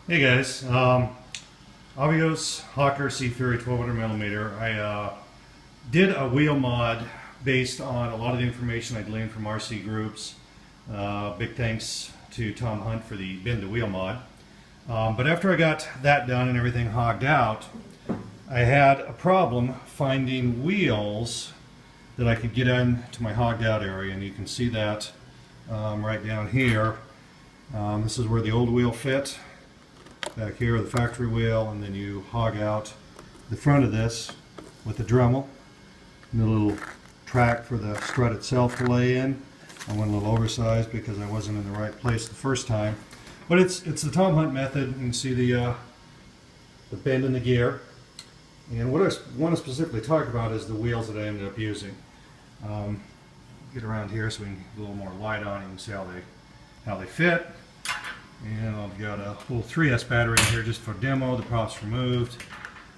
Hey guys, Avois Sea Fury 1200mm. I did a wheel mod based on a lot of the information I gleaned from RC groups. Big thanks to Tom Hunt for the bend to wheel mod. But after I got that done and everything hogged out, I had a problem finding wheels that I could get into my hogged out area, and you can see that right down here. This is where the old wheel fit. Back here, the factory wheel, and then you hog out the front of this with the Dremel and a little track for the strut itself to lay in. I went a little oversized because I wasn't in the right place the first time, but it's the Tom Hunt method. You can see the bend in the gear, and what I want to specifically talk about is the wheels that I ended up using. Get around here so we can get a little more light on it and see how they fit. And I've got a little 3S battery in here just for demo. The prop's removed.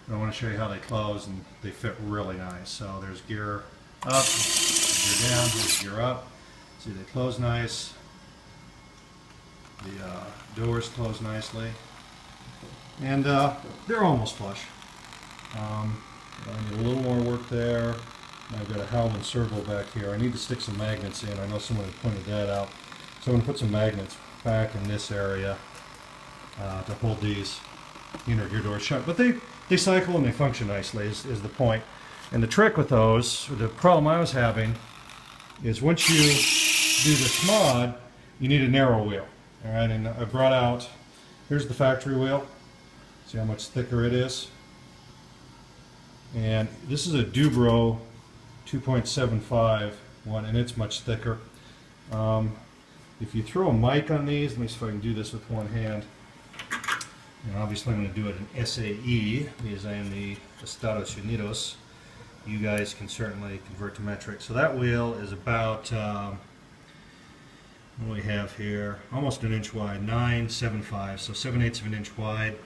I want to show you how they close, and they fit really nice. So there's gear up, gear down, there's gear up. See, they close nice. The doors close nicely. And they're almost flush. I need a little more work there. I've got a Howland servo back here. I need to stick some magnets in. I know someone had pointed that out. So I'm going to put some magnets back in this area to hold these inner gear doors shut. But they cycle and they function nicely is the point. And the trick with those, the problem I was having, is once you do this mod, you need a narrow wheel. All right, and I brought out, here's the factory wheel. See how much thicker it is? And this is a Dubro 2.75 one, and it's much thicker. If you throw a mic on these, let me see if I can do this with one hand. And obviously I'm going to do it in SAE because I am the Estados Unidos. You guys can certainly convert to metric. So that wheel is about, what do we have here? Almost an inch wide, 9.75. So 7/8 of an inch wide,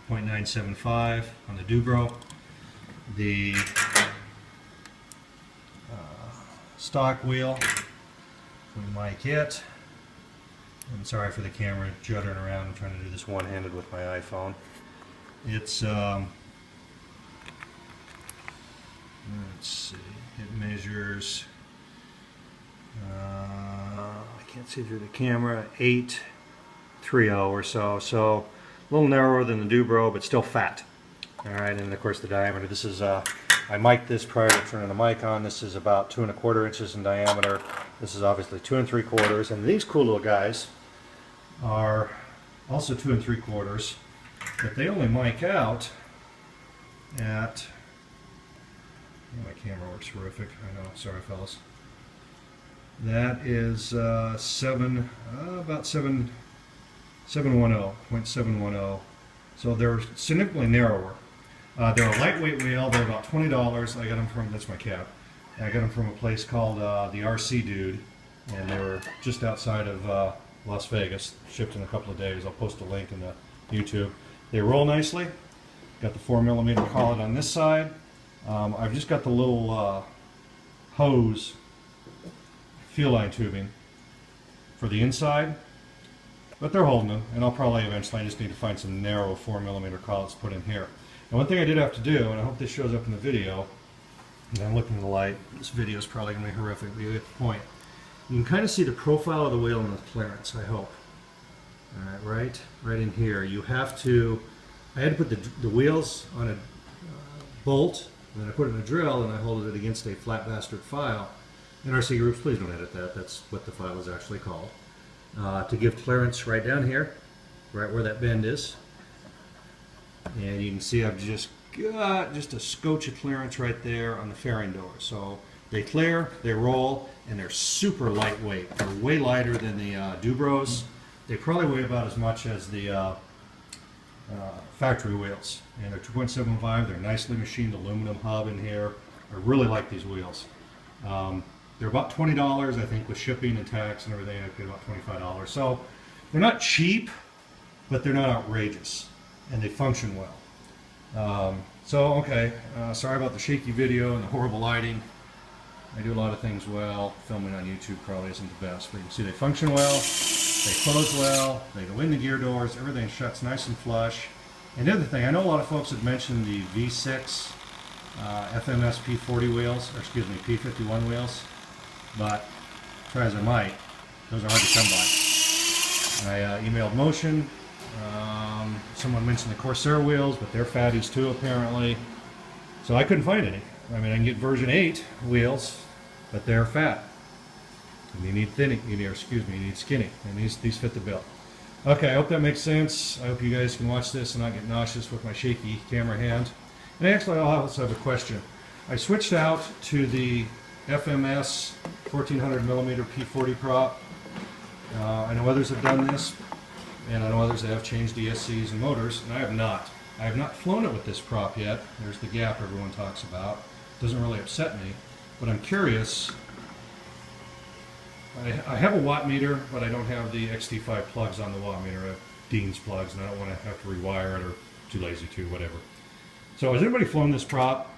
0.975 on the Dubro. The stock wheel, we mic it. I'm sorry for the camera juddering around. I'm trying to do this one-handed with my iPhone. It's, let's see, it measures, I can't see through the camera, 8.30 or so. So a little narrower than the Dubro, but still fat. All right, and of course the diameter. This is, I mic'd this prior to turning the mic on. This is about 2¼ inches in diameter. This is obviously 2 3/4, and these cool little guys are also 2 3/4, but they only mic out at, oh, my camera works horrific, I know, sorry fellas. That is about 710, 0.710, so they're significantly narrower. They're a lightweight wheel. They're about $20. I got them from, that's my cap. I got them from a place called the RC Dude, and they were just outside of Las Vegas. Shipped in a couple of days. I'll post a link in the YouTube. They roll nicely. Got the 4mm collet on this side. I've just got the little hose fuel line tubing for the inside, but they're holding them, and I'll probably eventually, I just need to find some narrow 4mm collets to put in here. And one thing I did have to do, and I hope this shows up in the video, and I'm looking at the light, this video is probably going to be horrific, but you get the point. You can kind of see the profile of the wheel and the clearance, I hope. Alright, right in here. You have to, I had to put the wheels on a bolt, and then I put it in a drill, and I hold it against a flat bastard file. And RC groups, please don't edit that, that's what the file is actually called. To give clearance right down here, right where that bend is. And you can see I've just got just a scotch of clearance right there on the fairing door. So they clear, they roll, and they're super lightweight. They're way lighter than the Dubros. They probably weigh about as much as the factory wheels. And they're 2.75. They're nicely machined aluminum hub in here. I really like these wheels. They're about $20, I think, with shipping and tax and everything. I paid about $25. So they're not cheap, but they're not outrageous. And they function well. Okay, sorry about the shaky video and the horrible lighting. I do a lot of things well. Filming on YouTube probably isn't the best, but you can see they function well. They close well, they go in the gear doors, everything shuts nice and flush. And the other thing, I know a lot of folks have mentioned the V6 FMS P40 wheels, or excuse me, P51 wheels, but try as I might, those are hard to come by. I emailed Motion. Someone mentioned the Corsair wheels, but they're fatties too apparently. So I couldn't find any. I mean, I can get version 8 wheels, but they're fat. And you need thinning, you need skinny, and these fit the bill. Okay, I hope that makes sense. I hope you guys can watch this and not get nauseous with my shaky camera hand. And actually, I also have a question. I switched out to the FMS 1400 millimeter P40 prop. I know others have done this, and I know others have changed ESCs and motors, and I have not. I have not flown it with this prop yet. There's the gap everyone talks about. It doesn't really upset me, but I'm curious. I have a watt meter, but I don't have the XT5 plugs on the watt meter. I have Dean's plugs, and I don't want to have to rewire it, or too lazy to, whatever. So has anybody flown this prop?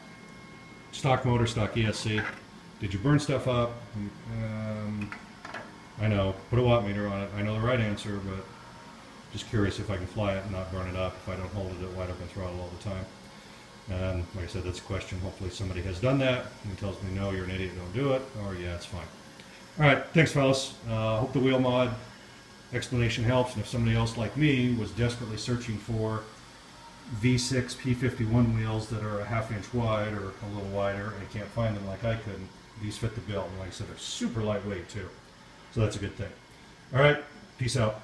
Stock motor, stock ESC. Did you burn stuff up? I know, put a watt meter on it. I know the right answer, but just curious if I can fly it and not burn it up if I don't hold it at wide open throttle all the time. And like I said, that's a question. Hopefully somebody has done that and tells me, no, you're an idiot, don't do it, or yeah, it's fine. All right, thanks, fellas. Hope the wheel mod explanation helps, and if somebody else like me was desperately searching for V6 P51 wheels that are a ½ inch wide or a little wider and can't find them like I couldn't, these fit the bill. And like I said, they're super lightweight too. So that's a good thing. All right, peace out.